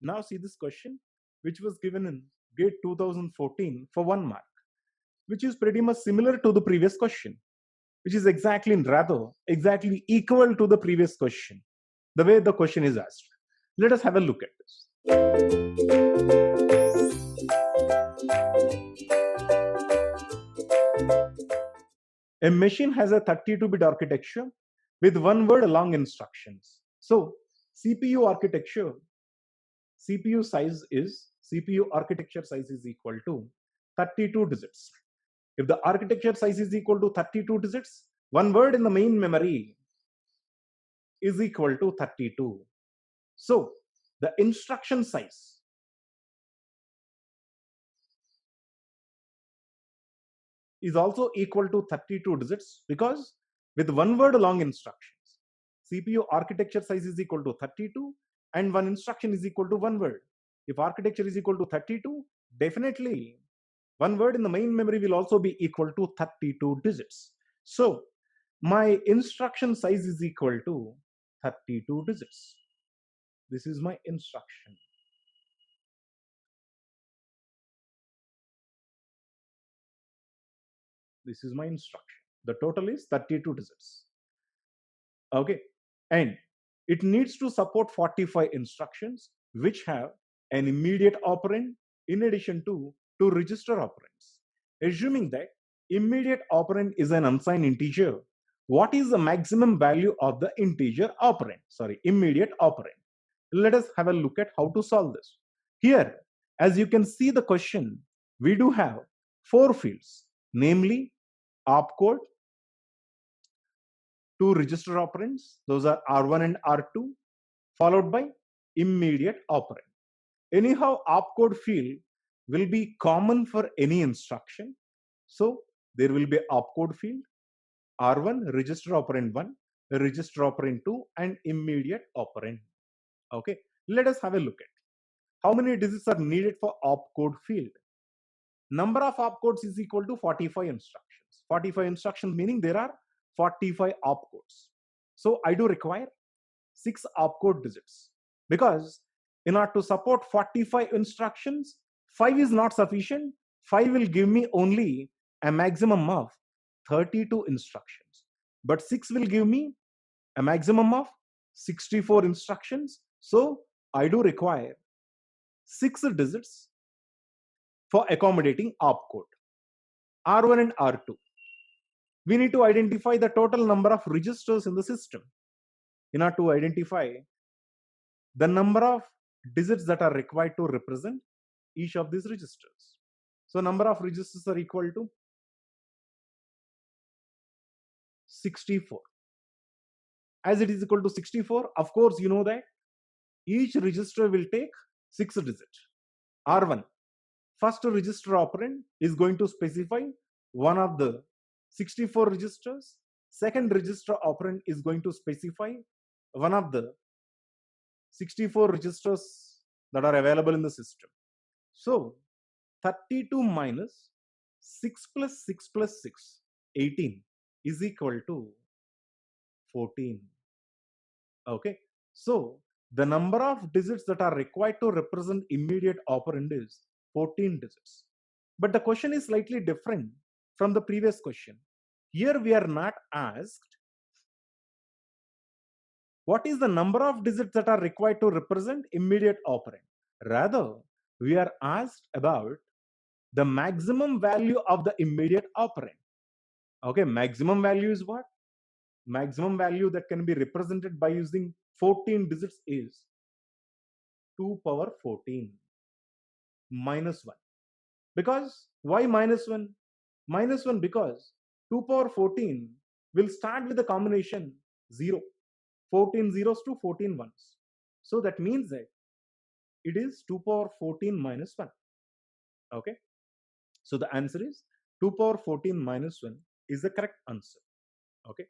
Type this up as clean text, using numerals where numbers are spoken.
Now see this question, which was given in GATE 2014 for 1 mark, which is pretty much similar to the previous question, which is exactly equal to the previous question, the way the question is asked. Let us have a look at this. A machine has a 32-bit architecture with one word long instructions. So CPU architecture, CPU architecture size is equal to 32 digits. If the architecture size is equal to 32 digits, one word in the main memory is equal to 32. So the instruction size is also equal to 32 digits, because with one word long instructions, CPU architecture size is equal to 32 and one instruction is equal to one word. If architecture is equal to 32, definitely one word in the main memory will also be equal to 32 digits. So my instruction size is equal to 32 digits. This is my instruction. This is my instruction. The total is 32 digits. Okay. And it needs to support 45 instructions, which have an immediate operand in addition to two register operands. Assuming that immediate operand is an unsigned integer, what is the maximum value of the immediate operand? Let us have a look at how to solve this. Here, as you can see the question, we do have 4 fields, namely opcode, two register operands, those are R1 and R2, followed by immediate operand. Anyhow, opcode field will be common for any instruction. So there will be opcode field, R1, register operand 1, register operand 2, and immediate operand. Okay, let us have a look at how many digits are needed for opcode field. Number of opcodes is equal to 45 instructions. 45 instructions meaning there are 45 opcodes. So I do require 6 opcode digits, because in order to support 45 instructions, 5 is not sufficient. 5 will give me only a maximum of 32 instructions, but 6 will give me a maximum of 64 instructions. So I do require 6 digits for accommodating opcode. R1 and R2. We need to identify the total number of registers in the system in order to identify the number of digits that are required to represent each of these registers. So number of registers are equal to 64. As it is equal to 64, of course you know that each register will take 6 digits. R1, first register operand is going to specify one of the 64 registers. Second register operand is going to specify one of the 64 registers that are available in the system. So 32 minus 6 plus 6 plus 6, 18 is equal to 14. Okay, so the number of digits that are required to represent immediate operand is 14 digits. But the question is slightly different from the previous question. Here we are not asked what is the number of digits that are required to represent immediate operand. Rather, we are asked about the maximum value of the immediate operand. Okay, maximum value is what? Maximum value that can be represented by using 14 digits is 2 power 14 minus 1. Because why minus 1? Minus 1 because 2 power 14 will start with the combination 0. 14 zeros to 14 ones. So that means that it is 2 power 14 minus 1. Okay. So the answer is 2 power 14 minus 1 is the correct answer. Okay.